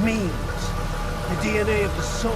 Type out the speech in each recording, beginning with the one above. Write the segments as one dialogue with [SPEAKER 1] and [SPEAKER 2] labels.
[SPEAKER 1] Memes. The DNA of the soul.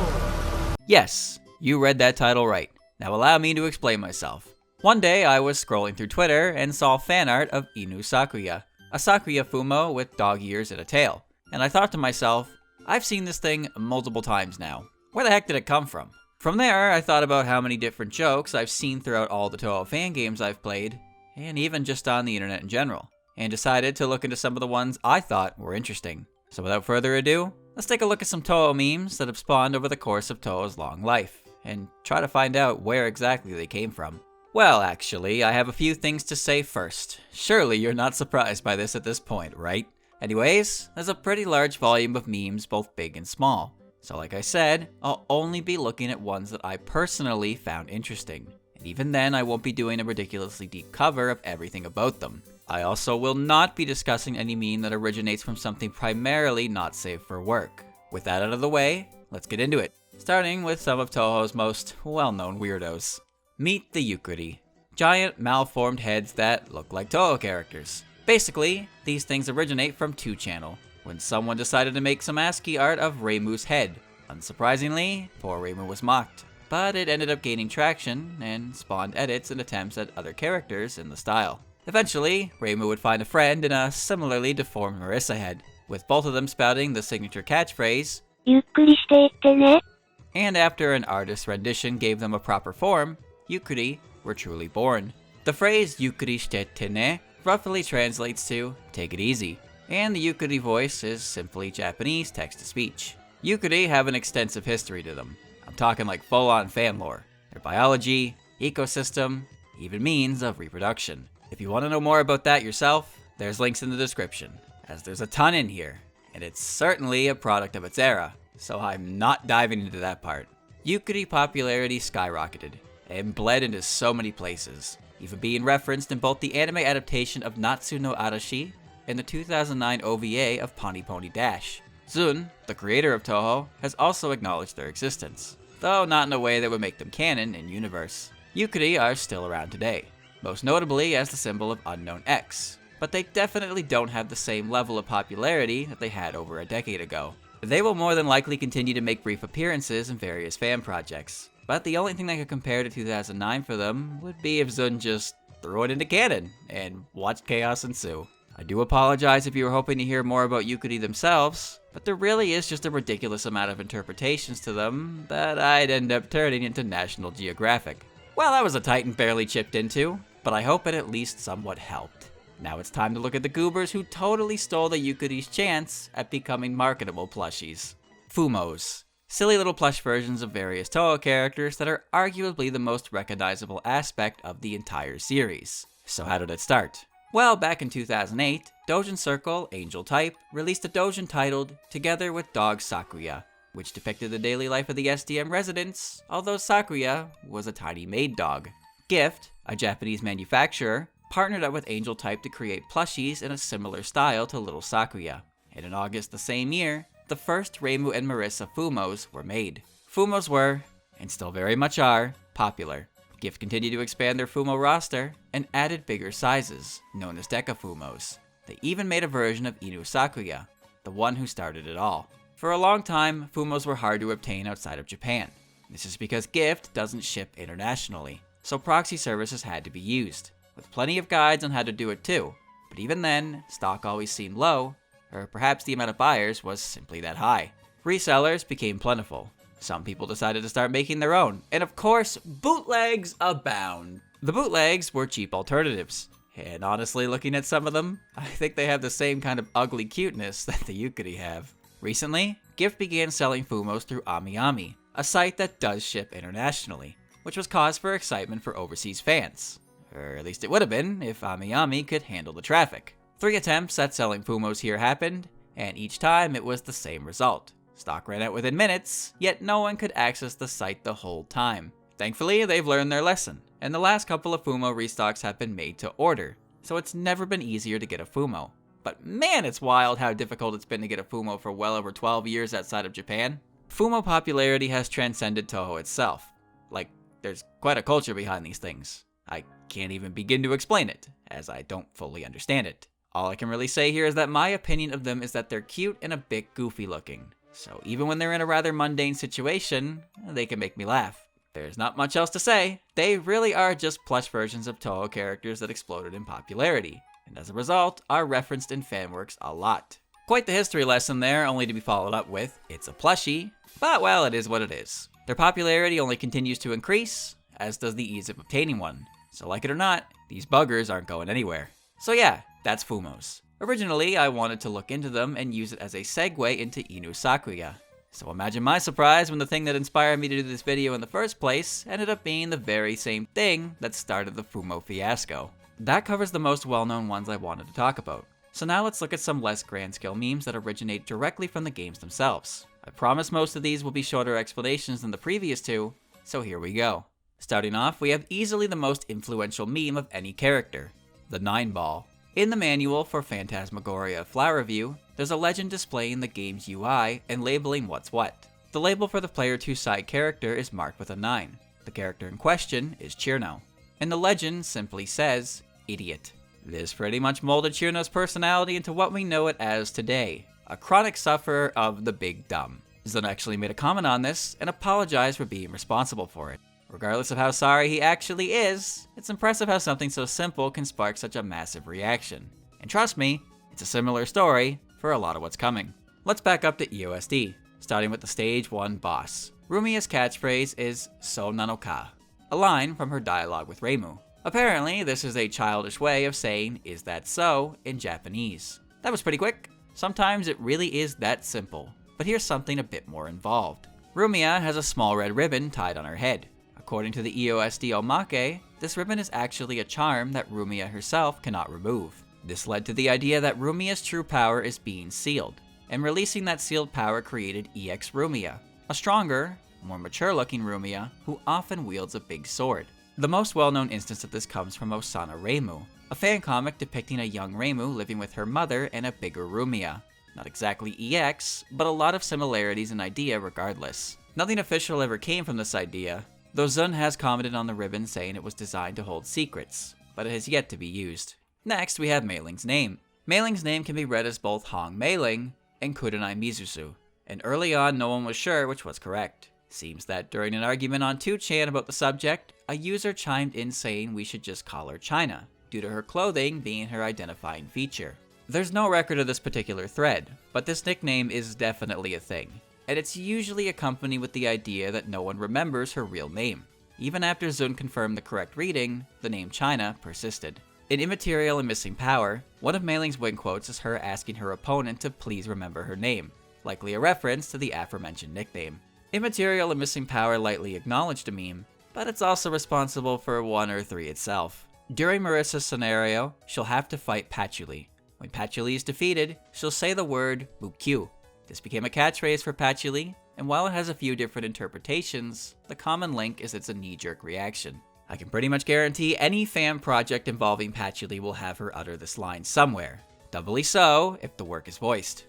[SPEAKER 2] Yes, you read that title right. Now allow me to explain myself. One day I was scrolling through Twitter and saw fan art of Inu Sakuya, a Sakuya Fumo with dog ears and a tail. And I thought to myself, I've seen this thing multiple times now. Where the heck did it come from? From there, I thought about how many different jokes I've seen throughout all the Touhou fan games I've played, and even just on the internet in general, and decided to look into some of the ones I thought were interesting. So without further ado, let's take a look at some Touhou memes that have spawned over the course of Touhou's long life, and try to find out where exactly they came from. Well, actually, I have a few things to say first. Surely you're not surprised by this at this point, right? Anyways, there's a pretty large volume of memes, both big and small. So like I said, I'll only be looking at ones that I personally found interesting. And even then, I won't be doing a ridiculously deep cover of everything about them. I also will not be discussing any meme that originates from something primarily not safe for work. With that out of the way, let's get into it. Starting with some of Touhou's most well-known weirdos. Meet the yukkuri. Giant, malformed heads that look like Touhou characters. Basically, these things originate from 2channel, when someone decided to make some ASCII art of Reimu's head. Unsurprisingly, poor Reimu was mocked, but it ended up gaining traction and spawned edits and attempts at other characters in the style. Eventually, Reimu would find a friend in a similarly deformed Marissa head, with both of them spouting the signature catchphrase, "Yukkuri shite itte ne." And after an artist's rendition gave them a proper form, yukkuri were truly born. The phrase "yukkuri shite itte ne" roughly translates to "take it easy," and the yukkuri voice is simply Japanese text-to-speech. Yukkuri have an extensive history to them. I'm talking like full-on fan lore. Their biology, ecosystem, even means of reproduction. If you want to know more about that yourself, there's links in the description, as there's a ton in here, and it's certainly a product of its era, so I'm not diving into that part. Yukkuri popularity skyrocketed, and bled into so many places, even being referenced in both the anime adaptation of Natsu no Arashi and the 2009 OVA of Pony Pony Dash. Zun, the creator of Touhou, has also acknowledged their existence, though not in a way that would make them canon in universe. Yukkuri are still around today, most notably as the symbol of Unknown X, but they definitely don't have the same level of popularity that they had over a decade ago. They will more than likely continue to make brief appearances in various fan projects, but the only thing that could compare to 2009 for them would be if Zun just threw it into canon and watched chaos ensue. I do apologize if you were hoping to hear more about yukkuri themselves, but there really is just a ridiculous amount of interpretations to them that I'd end up turning into National Geographic. Well, that was a Titan barely chipped into, but I hope it at least somewhat helped. Now it's time to look at the goobers who totally stole the yukkuri's chance at becoming marketable plushies. Fumos. Silly little plush versions of various Touhou characters that are arguably the most recognizable aspect of the entire series. So how did it start? Well, back in 2008, Doujin Circle, Angel Type, released a doujin titled Together with Dog Sakuya, which depicted the daily life of the SDM residents, although Sakuya was a tiny maid dog. Gift, a Japanese manufacturer, partnered up with Angel Type to create plushies in a similar style to Little Sakuya. And in August the same year, the first Reimu and Marissa Fumos were made. Fumos were, and still very much are, popular. Gift continued to expand their Fumo roster and added bigger sizes, known as Deca Fumos. They even made a version of Inu Sakuya, the one who started it all. For a long time, Fumos were hard to obtain outside of Japan. This is because Gift doesn't ship internationally, so proxy services had to be used, with plenty of guides on how to do it too. But even then, stock always seemed low, or perhaps the amount of buyers was simply that high. Resellers became plentiful. Some people decided to start making their own, and of course, bootlegs abound. The bootlegs were cheap alternatives, and honestly, looking at some of them, I think they have the same kind of ugly cuteness that the yukkuri have. Recently, Gift began selling Fumos through AmiAmi, a site that does ship internationally, which was cause for excitement for overseas fans. Or at least it would have been if AmiAmi could handle the traffic. 3 attempts at selling Fumos here happened, and each time it was the same result. Stock ran out within minutes, yet no one could access the site the whole time. Thankfully, they've learned their lesson, and the last couple of Fumo restocks have been made to order, so it's never been easier to get a Fumo. But man, it's wild how difficult it's been to get a Fumo for well over 12 years outside of Japan. Fumo popularity has transcended Touhou itself. Like, there's quite a culture behind these things. I can't even begin to explain it, as I don't fully understand it. All I can really say here is that my opinion of them is that they're cute and a bit goofy looking. So even when they're in a rather mundane situation, they can make me laugh. There's not much else to say. They really are just plush versions of Touhou characters that exploded in popularity, and as a result, are referenced in fanworks a lot. Quite the history lesson there, only to be followed up with, it's a plushie, but well, it is what it is. Their popularity only continues to increase, as does the ease of obtaining one. So like it or not, these buggers aren't going anywhere. So yeah, that's Fumos. Originally, I wanted to look into them and use it as a segue into Inu Sakuya. So imagine my surprise when the thing that inspired me to do this video in the first place ended up being the very same thing that started the Fumo fiasco. That covers the most well-known ones I wanted to talk about. So now let's look at some less grand scale memes that originate directly from the games themselves. I promise most of these will be shorter explanations than the previous two, so here we go. Starting off, we have easily the most influential meme of any character, the 9-ball. In the manual for Phantasmagoria Flower Review, there's a legend displaying the game's UI and labeling what's what. The label for the player 2 side character is marked with a 9. The character in question is Chirno. And the legend simply says, idiot. This pretty much molded Chirno's personality into what we know it as today, a chronic sufferer of the big dumb. Zun actually made a comment on this and apologized for being responsible for it. Regardless of how sorry he actually is, it's impressive how something so simple can spark such a massive reaction. And trust me, it's a similar story for a lot of what's coming. Let's back up to EOSD, starting with the stage 1 boss. Rumia's catchphrase is "So nanoka," a line from her dialogue with Reimu. Apparently, this is a childish way of saying "is that so" in Japanese. That was pretty quick. Sometimes it really is that simple. But here's something a bit more involved. Rumia has a small red ribbon tied on her head. According to the EOSD Omake, this ribbon is actually a charm that Rumia herself cannot remove. This led to the idea that Rumia's true power is being sealed, and releasing that sealed power created EX Rumia, a stronger, more mature-looking Rumia who often wields a big sword. The most well-known instance of this comes from Osana Reimu, a fan comic depicting a young Reimu living with her mother and a bigger Rumia. Not exactly EX, but a lot of similarities in idea regardless. Nothing official ever came from this idea, though Zun has commented on the ribbon saying it was designed to hold secrets, but it has yet to be used. Next, we have Mei Ling's name. Mei Ling's name can be read as both Hong Mei Ling and Kurenai Mizusu, and early on no one was sure which was correct. Seems that during an argument on 2chan about the subject, a user chimed in saying we should just call her China, due to her clothing being her identifying feature. There's no record of this particular thread, but this nickname is definitely a thing, and it's usually accompanied with the idea that no one remembers her real name. Even after Zun confirmed the correct reading, the name China persisted. In Immaterial and Missing Power, one of Mei Ling's win quotes is her asking her opponent to please remember her name, likely a reference to the aforementioned nickname. Immaterial and Missing Power lightly acknowledged a meme, but it's also responsible for 1 or 3 itself. During Marissa's scenario, she'll have to fight Patchouli. When Patchouli is defeated, she'll say the word Mukyu. This became a catchphrase for Patchouli, and while it has a few different interpretations, the common link is it's a knee-jerk reaction. I can pretty much guarantee any fan project involving Patchouli will have her utter this line somewhere. Doubly so if the work is voiced.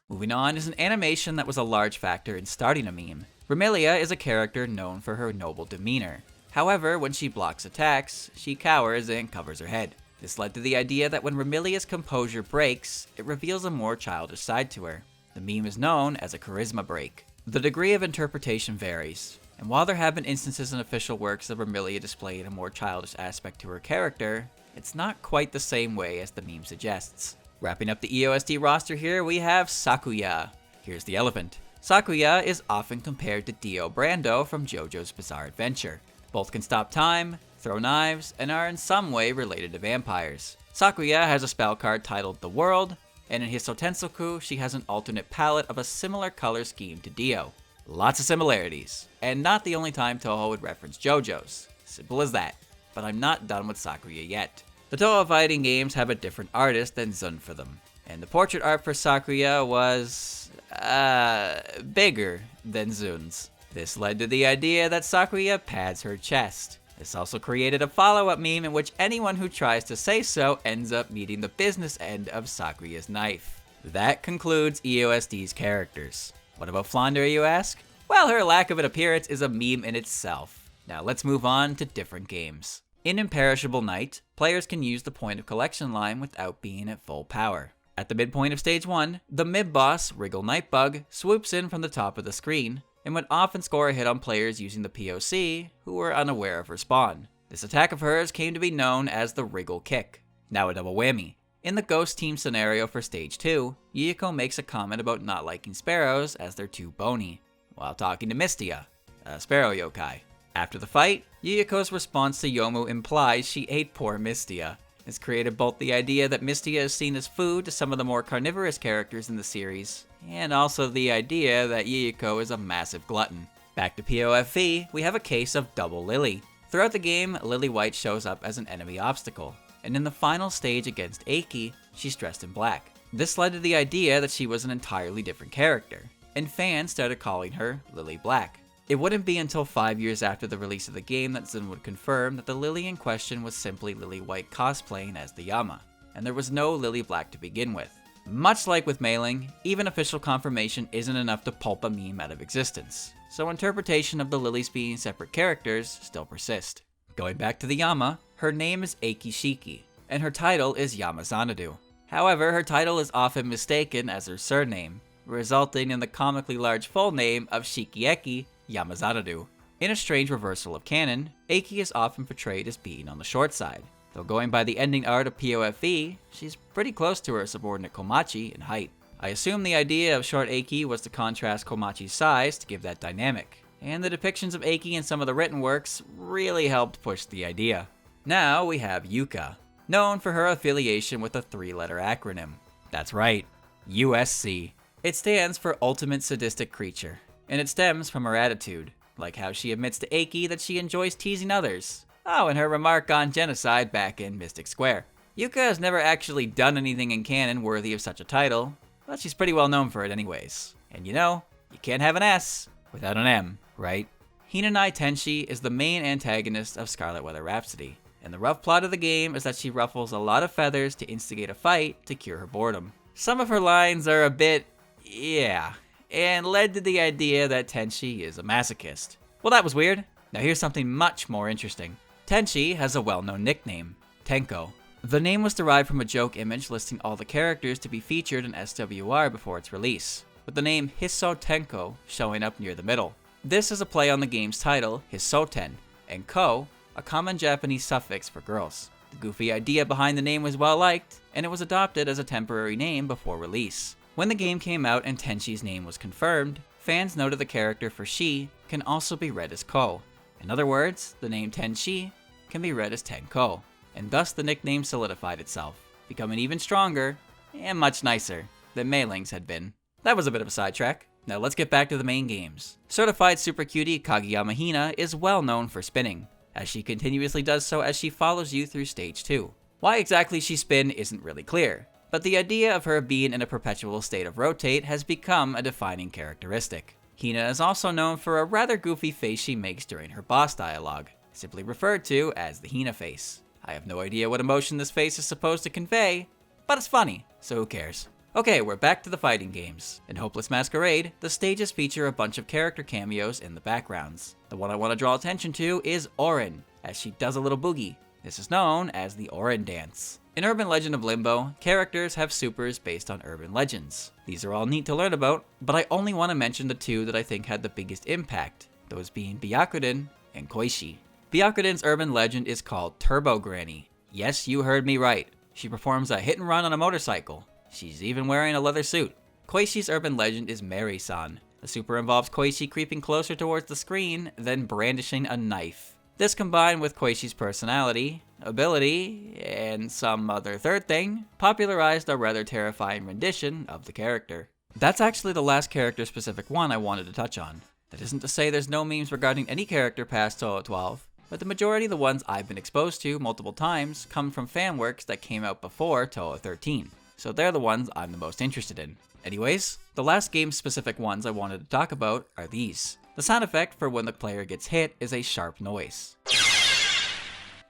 [SPEAKER 2] Moving on is an animation that was a large factor in starting a meme. Remilia is a character known for her noble demeanor. However, when she blocks attacks, she cowers and covers her head. This led to the idea that when Remilia's composure breaks, it reveals a more childish side to her. The meme is known as a charisma break. The degree of interpretation varies, and while there have been instances in official works of Remilia displaying a more childish aspect to her character, it's not quite the same way as the meme suggests. Wrapping up the EOSD roster here, we have Sakuya. Here's the elephant. Sakuya is often compared to Dio Brando from JoJo's Bizarre Adventure. Both can stop time, throw knives, and are in some way related to vampires. Sakuya has a spell card titled The World, and in Hiso Tensoku, she has an alternate palette of a similar color scheme to Dio. Lots of similarities, and not the only time Touhou would reference JoJo's. Simple as that. But I'm not done with Sakuya yet. The Touhou fighting games have a different artist than Zun for them, and the portrait art for Sakuya was, bigger than Zun's. This led to the idea that Sakuya pads her chest. This also created a follow-up meme in which anyone who tries to say so ends up meeting the business end of Sakuya's knife. That concludes EOSD's characters. What about Flounder, you ask? Well, her lack of an appearance is a meme in itself. Now let's move on to different games. In Imperishable Night, players can use the point of collection line without being at full power. At the midpoint of stage 1, the mid-boss, Wriggle Nightbug, swoops in from the top of the screen, and would often score a hit on players using the POC who were unaware of her spawn. This attack of hers came to be known as the Wriggle Kick. Now a double whammy. In the Ghost Team scenario for stage 2, Yuyuko makes a comment about not liking sparrows as they're too bony, while talking to Mistia, a sparrow yokai. After the fight, Yuyuko's response to Yomu implies she ate poor Mistia. This created both the idea that Mistia is seen as food to some of the more carnivorous characters in the series, and also the idea that Yuyuko is a massive glutton. Back to POFV, we have a case of Double Lily. Throughout the game, Lily White shows up as an enemy obstacle, and in the final stage against Eiki, she's dressed in black. This led to the idea that she was an entirely different character, and fans started calling her Lily Black. It wouldn't be until 5 years after the release of the game that Zen would confirm that the Lily in question was simply Lily White cosplaying as the Yama, and there was no Lily Black to begin with. Much like with mailing, even official confirmation isn't enough to pulp a meme out of existence, so interpretation of the Lilies being separate characters still persist. Going back to the Yama, her name is Eiki Shiki, and her title is Yama Xanadu. However, her title is often mistaken as her surname, resulting in the comically large full name of Shikieki Yamazanadu. In a strange reversal of canon, Eiki is often portrayed as being on the short side, though going by the ending art of POFE, she's pretty close to her subordinate Komachi in height. I assume the idea of short Eiki was to contrast Komachi's size to give that dynamic, and the depictions of Eiki in some of the written works really helped push the idea. Now we have Yuka, known for her affiliation with a 3-letter acronym. That's right, USC. It stands for Ultimate Sadistic Creature, and it stems from her attitude, like how she admits to Eiki that she enjoys teasing others. Oh, and her remark on genocide back in Mystic Square. Yuka has never actually done anything in canon worthy of such a title, but she's pretty well known for it anyways. And you know, you can't have an S without an M, right? Hinanai Tenshi is the main antagonist of Scarlet Weather Rhapsody, and the rough plot of the game is that she ruffles a lot of feathers to instigate a fight to cure her boredom. Some of her lines are a bit, and led to the idea that Tenshi is a masochist. Well, that was weird. Now here's something much more interesting. Tenshi has a well-known nickname, Tenko. The name was derived from a joke image listing all the characters to be featured in SWR before its release, with the name Hisso Tenko showing up near the middle. This is a play on the game's title, Hissoten, and ko, a common Japanese suffix for girls. The goofy idea behind the name was well liked, and it was adopted as a temporary name before release. When the game came out and Tenshi's name was confirmed, fans noted the character for Shi can also be read as Ko. In other words, the name Tenshi can be read as Tenko, and thus the nickname solidified itself, becoming even stronger and much nicer than Mailing's had been. That was a bit of a sidetrack. Now let's get back to the main games. Certified Super Cutie Kageyama Hina is well known for spinning, as she continuously does so as she follows you through stage 2. Why exactly she spin isn't really clear, but the idea of her being in a perpetual state of rotate has become a defining characteristic. Hina is also known for a rather goofy face she makes during her boss dialogue, simply referred to as the Hina face. I have no idea what emotion this face is supposed to convey, but it's funny, so who cares? Okay, we're back to the fighting games. In Hopeless Masquerade, the stages feature a bunch of character cameos in the backgrounds. The one I want to draw attention to is Orin, as she does a little boogie. This is known as the Orin Dance. In Urban Legend of Limbo, characters have supers based on urban legends. These are all neat to learn about, but I only want to mention the two that I think had the biggest impact, those being Byakuden and Koishi. Byakuden's urban legend is called Turbo Granny. Yes, you heard me right. She performs a hit and run on a motorcycle. She's even wearing a leather suit. Koishi's urban legend is Mary-san. The super involves Koishi creeping closer towards the screen, then brandishing a knife. This combined with Koishi's personality, ability, and some other third thing, popularized a rather terrifying rendition of the character. That's actually the last character-specific one I wanted to touch on. That isn't to say there's no memes regarding any character past Touhou 12, but the majority of the ones I've been exposed to multiple times come from fan works that came out before Touhou 13, so they're the ones I'm the most interested in. Anyways, the last game-specific ones I wanted to talk about are these. The sound effect for when the player gets hit is a sharp noise,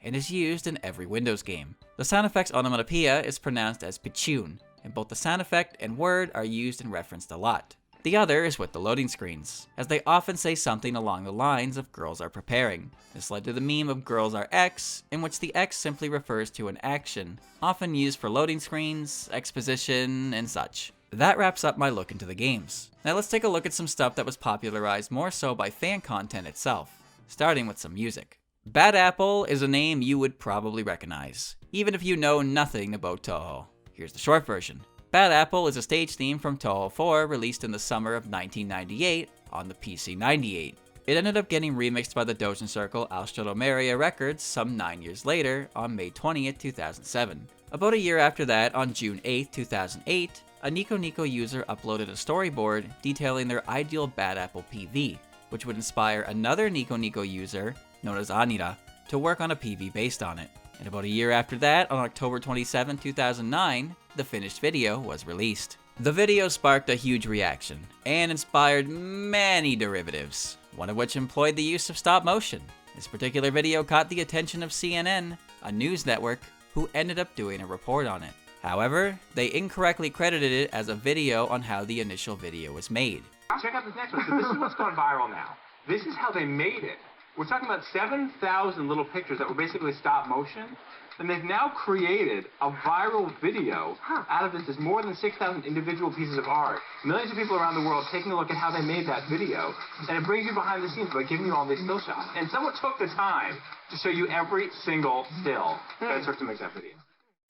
[SPEAKER 2] and is used in every Windows game. The sound effect's onomatopoeia is pronounced as pichun, and both the sound effect and word are used and referenced a lot. The other is with the loading screens, as they often say something along the lines of girls are preparing. This led to the meme of girls are X, in which the X simply refers to an action, often used for loading screens, exposition, and such. That wraps up my look into the games. Now let's take a look at some stuff that was popularized more so by fan content itself, starting with some music. Bad Apple is a name you would probably recognize, even if you know nothing about Touhou. Here's the short version. Bad Apple is a stage theme from Touhou 4 released in the summer of 1998 on the PC-98. It ended up getting remixed by the Doujin Circle Austromeria Records some 9 years later on May 20th, 2007. About a year after that, on June 8th, 2008, a Nico Nico user uploaded a storyboard detailing their ideal Bad Apple PV, which would inspire another Nico Nico user, known as Anira, to work on a PV based on it. And about a year after that, on October 27, 2009, the finished video was released. The video sparked a huge reaction, and inspired many derivatives, one of which employed the use of stop motion. This particular video caught the attention of CNN, a news network, who ended up doing a report on it. However, they incorrectly credited it as a video on how the initial video was made.
[SPEAKER 3] Check out this next one. So this is what's gone viral now. This is how they made it. We're talking about 7,000 little pictures that were basically stop motion. And they've now created a viral video out of this. There's more than 6,000 individual pieces of art. Millions of people around the world taking a look at how they made that video. And it brings you behind the scenes by giving you all these still shots. And someone took the time to show you every single still that it took to make that video.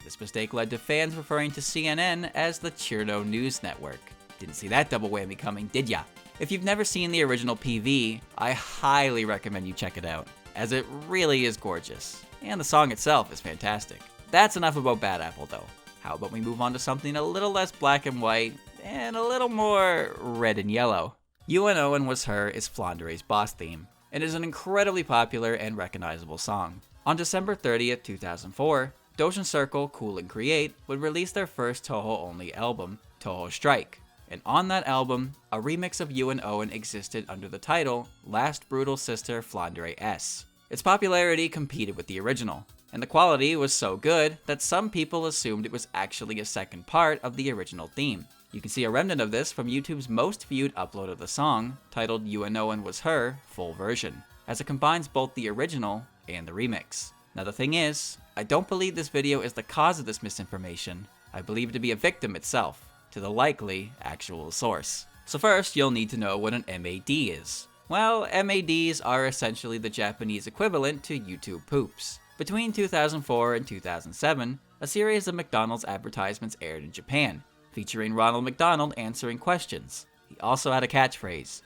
[SPEAKER 2] This mistake led to fans referring to CNN as the Cherno News Network. Didn't see that double whammy coming, did ya? If you've never seen the original PV, I highly recommend you check it out, as it really is gorgeous. And the song itself is fantastic. That's enough about Bad Apple though. How about we move on to something a little less black and white, and a little more red and yellow. UNO and Was Her is Flandere's boss theme. It is an incredibly popular and recognizable song. On December 30th, 2004, Doujin Circle Cool and Create would release their first Touhou-only album, Touhou Strike. And on that album, a remix of UNO existed under the title Last Brutal Sister Flandere S. Its popularity competed with the original, and the quality was so good that some people assumed it was actually a second part of the original theme. You can see a remnant of this from YouTube's most viewed upload of the song, titled UNO and Was Her Full Version, as it combines both the original and the remix. Now the thing is, I don't believe this video is the cause of this misinformation. I believe it to be a victim itself, to the likely actual source. So first, you'll need to know what an MAD is. Well, MADs are essentially the Japanese equivalent to YouTube poops. Between 2004 and 2007, a series of McDonald's advertisements aired in Japan, featuring Ronald McDonald answering questions. He also had a catchphrase.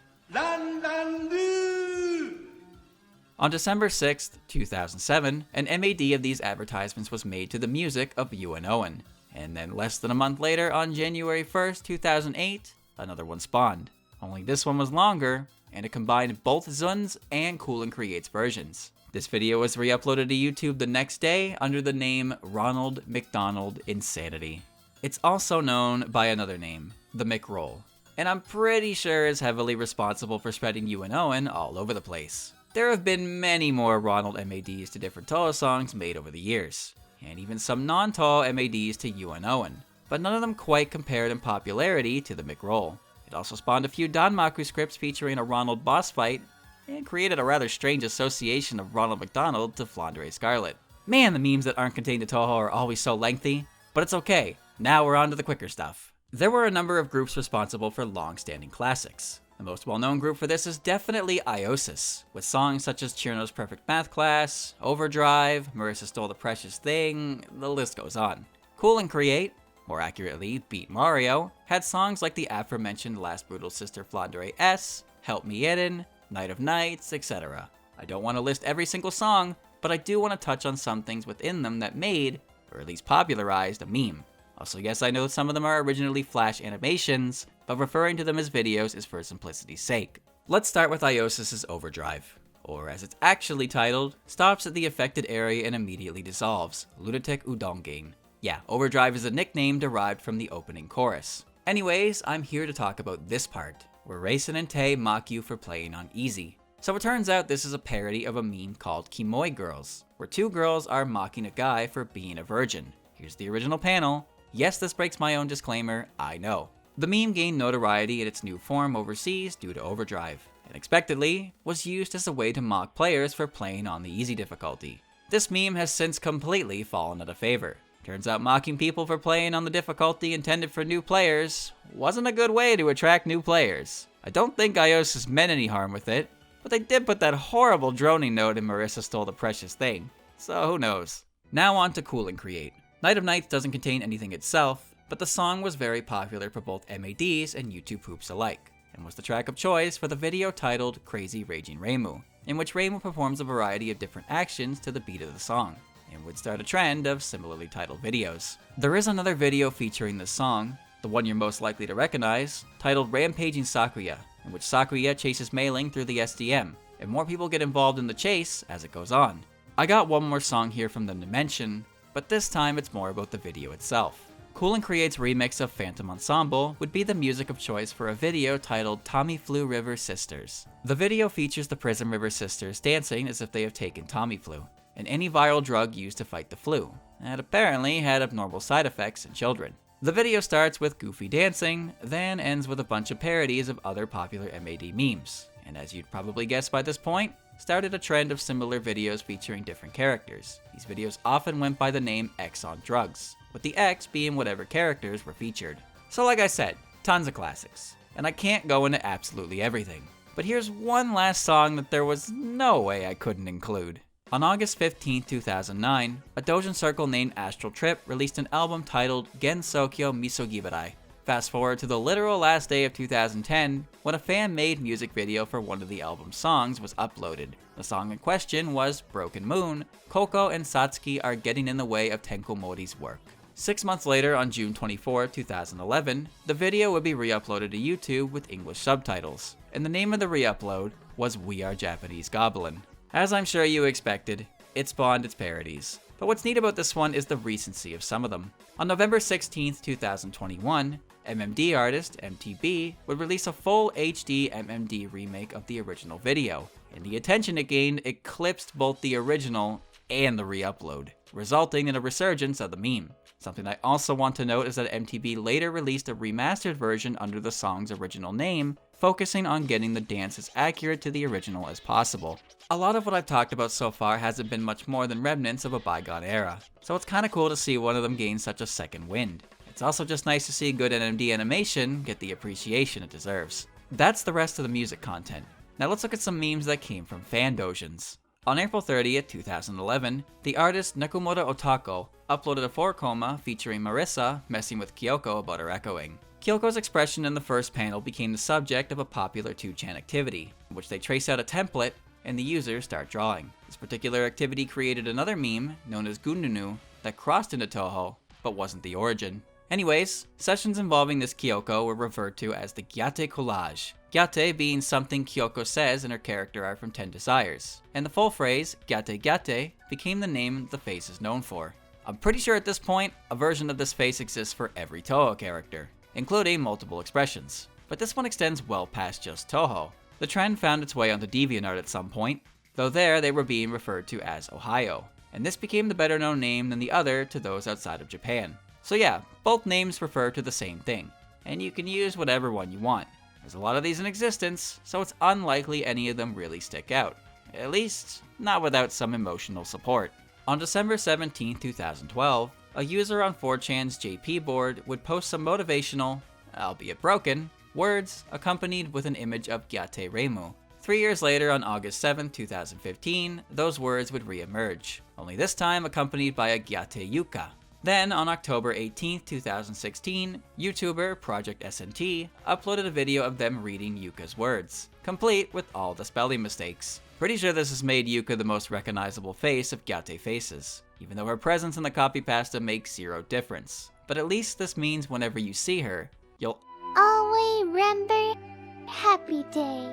[SPEAKER 2] On December 6th, 2007, an MAD of these advertisements was made to the music of UNON. And then less than a month later, on January 1st, 2008, another one spawned. Only this one was longer, and it combined both Zun's and Cool and Create's versions. This video was re-uploaded to YouTube the next day under the name Ronald McDonald Insanity. It's also known by another name, the McRoll, and I'm pretty sure is heavily responsible for spreading UNON all over the place. There have been many more Ronald MADs to different Touhou songs made over the years, and even some non-Touhou MADs to UNON, but none of them quite compared in popularity to the McRoll. It also spawned a few Danmaku scripts featuring a Ronald boss fight, and created a rather strange association of Ronald McDonald to Flandere Scarlet. Man, the memes that aren't contained to Touhou are always so lengthy, but it's okay. Now we're on to the quicker stuff. There were a number of groups responsible for long-standing classics. The most well-known group for this is definitely Iosis, with songs such as Cherno's Perfect Math Class, Overdrive, Marissa Stole the Precious Thing, the list goes on. Cool and Create, more accurately Beat Mario, had songs like the aforementioned Last Brutal Sister Flandere S, Help Me Eden, Night of Nights, etc. I don't want to list every single song, but I do want to touch on some things within them that made, or at least popularized, a meme. Also, yes, I know some of them are originally Flash animations, but referring to them as videos is for simplicity's sake. Let's start with Iosis's Overdrive, or as it's actually titled, stops at the affected area and immediately dissolves, Lunatic Udongain. Yeah, Overdrive is a nickname derived from the opening chorus. Anyways, I'm here to talk about this part, where Raisin and Tay mock you for playing on easy. So it turns out this is a parody of a meme called Kimoi Girls, where two girls are mocking a guy for being a virgin. Here's the original panel. Yes, this breaks my own disclaimer, I know. The meme gained notoriety in its new form overseas due to Overdrive, and unexpectedly was used as a way to mock players for playing on the easy difficulty. This meme has since completely fallen out of favor. Turns out mocking people for playing on the difficulty intended for new players wasn't a good way to attract new players. I don't think Iosis meant any harm with it, but they did put that horrible droning note in Marissa Stole the Precious Thing, so who knows. Now on to Cool and Create. Night of Nights doesn't contain anything itself, but the song was very popular for both MADs and YouTube poops alike, and was the track of choice for the video titled Crazy Raging Reimu, in which Reimu performs a variety of different actions to the beat of the song, and would start a trend of similarly titled videos. There is another video featuring this song, the one you're most likely to recognize, titled Rampaging Sakuya, in which Sakuya chases Mei Ling through the SDM, and more people get involved in the chase as it goes on. I got one more song here from them to mention, but this time it's more about the video itself. Cool and Create's remix of Phantom Ensemble would be the music of choice for a video titled Tommy Flu River Sisters. The video features the Prism River Sisters dancing as if they have taken Tommy Flu, an antiviral drug used to fight the flu, and apparently had abnormal side effects in children. The video starts with Goofy dancing, then ends with a bunch of parodies of other popular MAD memes, and as you'd probably guess by this point, started a trend of similar videos featuring different characters. These videos often went by the name X on Drugs, with the X being whatever characters were featured. So like I said, tons of classics, and I can't go into absolutely everything. But here's one last song that there was no way I couldn't include. On August 15, 2009, a doujin circle named Astral Trip released an album titled Gensokyo Misogibarai. Fast forward to the literal last day of 2010, when a fan-made music video for one of the album's songs was uploaded. The song in question was Broken Moon. Koko and Satsuki are getting in the way of Tenko Mori's work. 6 months later, on June 24, 2011, the video would be re-uploaded to YouTube with English subtitles, and the name of the re-upload was We Are Japanese Goblin. As I'm sure you expected, it spawned its parodies. But what's neat about this one is the recency of some of them. On November 16, 2021, MMD artist MTB would release a full HD MMD remake of the original video, and the attention it gained eclipsed both the original and the re-upload, resulting in a resurgence of the meme. Something I also want to note is that MTB later released a remastered version under the song's original name, focusing on getting the dance as accurate to the original as possible. A lot of what I've talked about so far hasn't been much more than remnants of a bygone era, so it's kinda cool to see one of them gain such a second wind. It's also just nice to see good NMD animation get the appreciation it deserves. That's the rest of the music content. Now let's look at some memes that came from fan doujins. On April 30th, 2011, the artist Nakamura Otako uploaded a 4-coma featuring Marissa messing with Kyoko about her echoing. Kyoko's expression in the first panel became the subject of a popular 2chan activity, in which they trace out a template and the users start drawing. This particular activity created another meme, known as Gundunu, that crossed into Touhou, but wasn't the origin. Anyways, sessions involving this Kyoko were referred to as the Gyate collage. Gyate being something Kyoko says in her character art from 10 Desires, and the full phrase, Gyate Gyate, became the name the face is known for. I'm pretty sure at this point, a version of this face exists for every Touhou character, including multiple expressions. But this one extends well past just Touhou. The trend found its way onto DeviantArt at some point, though there they were being referred to as Ohio, and this became the better known name than the other to those outside of Japan. So yeah, both names refer to the same thing, and you can use whatever one you want. There's a lot of these in existence, so it's unlikely any of them really stick out. At least, not without some emotional support. On December 17, 2012, a user on 4chan's JP board would post some motivational, albeit broken, words accompanied with an image of Gyate Reimu. 3 years later, on August 7, 2015, those words would re-emerge, only this time accompanied by a Gyate Yuka. Then, on October 18, 2016, YouTuber Project SNT uploaded a video of them reading Yuka's words, complete with all the spelling mistakes. Pretty sure this has made Yuka the most recognizable face of Gyate faces, even though her presence in the copy pasta makes zero difference. But at least this means whenever you see her, you'll
[SPEAKER 4] always remember Happy Day.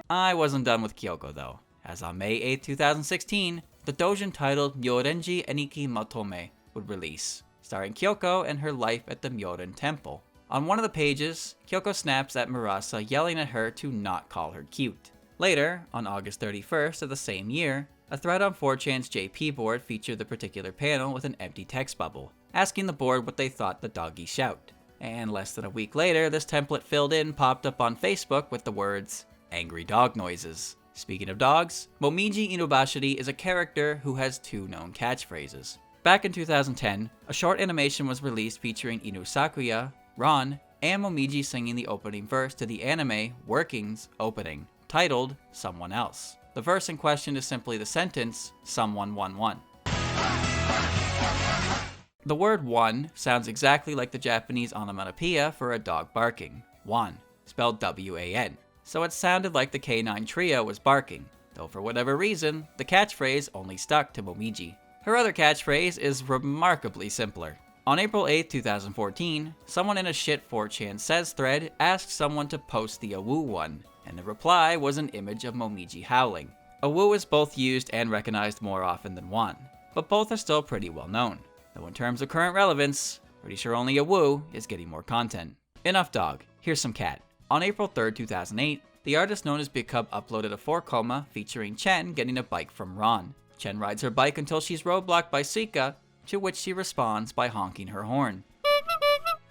[SPEAKER 2] I wasn't done with Kyoko though, as on May 8, 2016, the doujin titled Myorenji Eniki Matome would release, starring Kyoko and her life at the Myoren Temple. On one of the pages, Kyoko snaps at Murasa, yelling at her to not call her cute. Later, on August 31st of the same year, a thread on 4chan's JP board featured the particular panel with an empty text bubble, asking the board what they thought the doggy shout. And less than a week later, this template filled in popped up on Facebook with the words, "angry dog noises." Speaking of dogs, Momiji Inubashiri is a character who has 2 known catchphrases. Back in 2010, a short animation was released featuring Inu Sakuya, Ron, and Momiji singing the opening verse to the anime Workings opening, titled Someone Else. The verse in question is simply the sentence, "Someone won." The word one sounds exactly like the Japanese onomatopoeia for a dog barking, wan, spelled W-A-N. So it sounded like the K9 trio was barking, though for whatever reason, the catchphrase only stuck to Momiji. Her other catchphrase is remarkably simpler. On April 8, 2014, someone in a shit 4chan says thread asked someone to post the awoo one, and the reply was an image of Momiji howling. Awoo is both used and recognized more often than wan, but both are still pretty well known. Though in terms of current relevance, pretty sure only awoo is getting more content. Enough dog, here's some cat. On April 3rd, 2008, the artist known as Big Cub uploaded a 4-coma featuring Chen getting a bike from Ron. Chen rides her bike until she's roadblocked by Suika, to which she responds by honking her horn.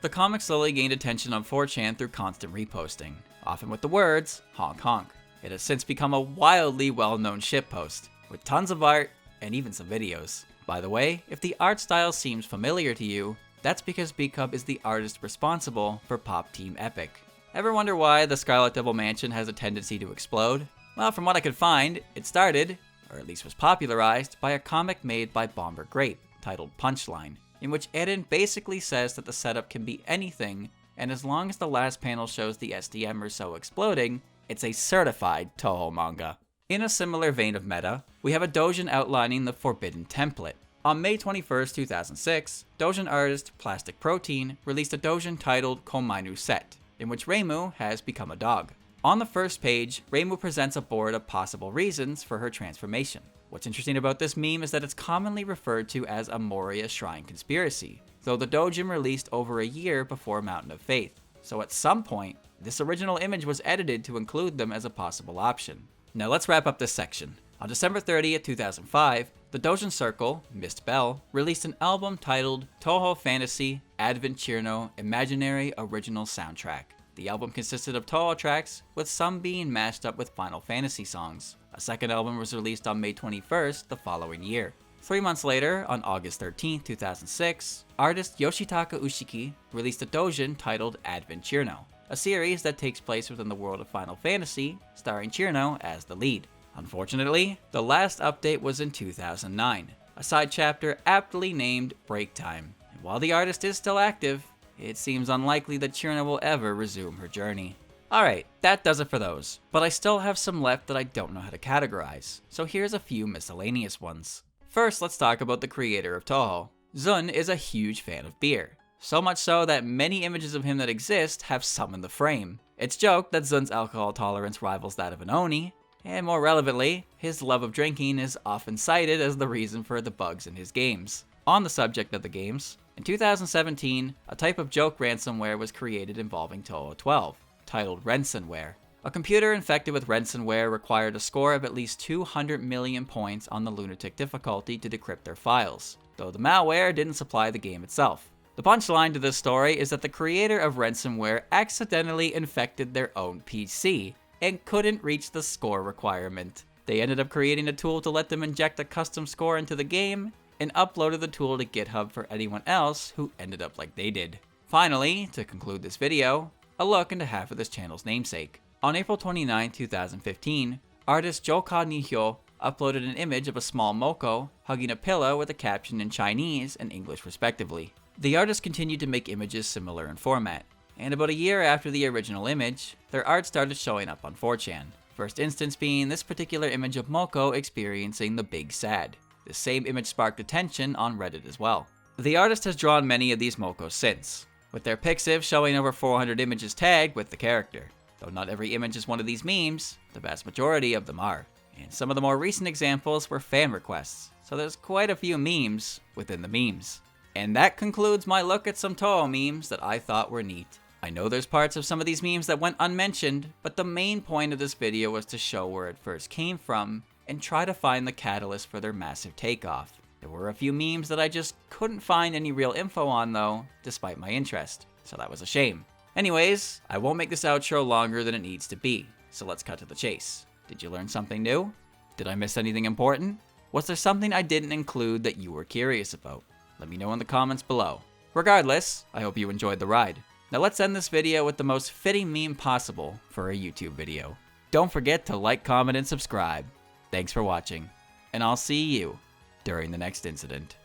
[SPEAKER 2] The comic slowly gained attention on 4chan through constant reposting, often with the words, honk honk. It has since become a wildly well-known shitpost, with tons of art and even some videos. By the way, if the art style seems familiar to you, that's because Big Cub is the artist responsible for Pop Team Epic. Ever wonder why the Scarlet Devil Mansion has a tendency to explode? Well, from what I could find, it started, or at least was popularized, by a comic made by Bomber Grape, titled Punchline, in which Eden basically says that the setup can be anything, and as long as the last panel shows the SDM or so exploding, it's a certified Touhou manga. In a similar vein of meta, we have a doujin outlining the forbidden template. On May 21st, 2006, doujin artist Plastic Protein released a doujin titled Komainu Set, in which Reimu has become a dog. On the first page, Reimu presents a board of possible reasons for her transformation. What's interesting about this meme is that it's commonly referred to as a Moria Shrine conspiracy, though the doujin released over a year before Mountain of Faith. So at some point, this original image was edited to include them as a possible option. Now let's wrap up this section. On December 30th, 2005, the doujin circle, Mist Bell, released an album titled Touhou Fantasy Advent Chirno Imaginary Original Soundtrack. The album consisted of Touhou tracks, with some being mashed up with Final Fantasy songs. A second album was released on May 21st the following year. 3 months later, on August 13th, 2006, artist Yoshitaka Ushiki released a doujin titled Advent Chirno, a series that takes place within the world of Final Fantasy, starring Chirno as the lead. Unfortunately, the last update was in 2009, a side chapter aptly named Break Time. And while the artist is still active, it seems unlikely that Chirno will ever resume her journey. Alright, that does it for those, but I still have some left that I don't know how to categorize, so here's a few miscellaneous ones. First, let's talk about the creator of Touhou. Zun is a huge fan of beer. So much so that many images of him that exist have some in the frame. It's joked that Zun's alcohol tolerance rivals that of an Oni, and more relevantly, his love of drinking is often cited as the reason for the bugs in his games. On the subject of the games, in 2017, a type of joke ransomware was created involving Touhou 12, titled ransomware. A computer infected with ransomware required a score of at least 200 million points on the lunatic difficulty to decrypt their files, though the malware didn't supply the game itself. The punchline to this story is that the creator of ransomware accidentally infected their own PC and couldn't reach the score requirement. They ended up creating a tool to let them inject a custom score into the game and uploaded the tool to GitHub for anyone else who ended up like they did. Finally, to conclude this video, a look into half of this channel's namesake. On April 29, 2015, artist Joka Nihyo uploaded an image of a small Moko hugging a pillow with a caption in Chinese and English respectively. The artist continued to make images similar in format, and about a year after the original image, their art started showing up on 4chan. First instance being this particular image of Moko experiencing the Big Sad. The same image sparked attention on Reddit as well. The artist has drawn many of these Mokos since, with their Pixiv showing over 400 images tagged with the character. Though not every image is one of these memes, the vast majority of them are. And some of the more recent examples were fan requests, so there's quite a few memes within the memes. And that concludes my look at some Touhou memes that I thought were neat. I know there's parts of some of these memes that went unmentioned, but the main point of this video was to show where it first came from and try to find the catalyst for their massive takeoff. There were a few memes that I just couldn't find any real info on though, despite my interest, so that was a shame. Anyways, I won't make this outro longer than it needs to be, so let's cut to the chase. Did you learn something new? Did I miss anything important? Was there something I didn't include that you were curious about? Let me know in the comments below. Regardless, I hope you enjoyed the ride. Now let's end this video with the most fitting meme possible for a YouTube video. Don't forget to like, comment, and subscribe. Thanks for watching, and I'll see you during the next incident.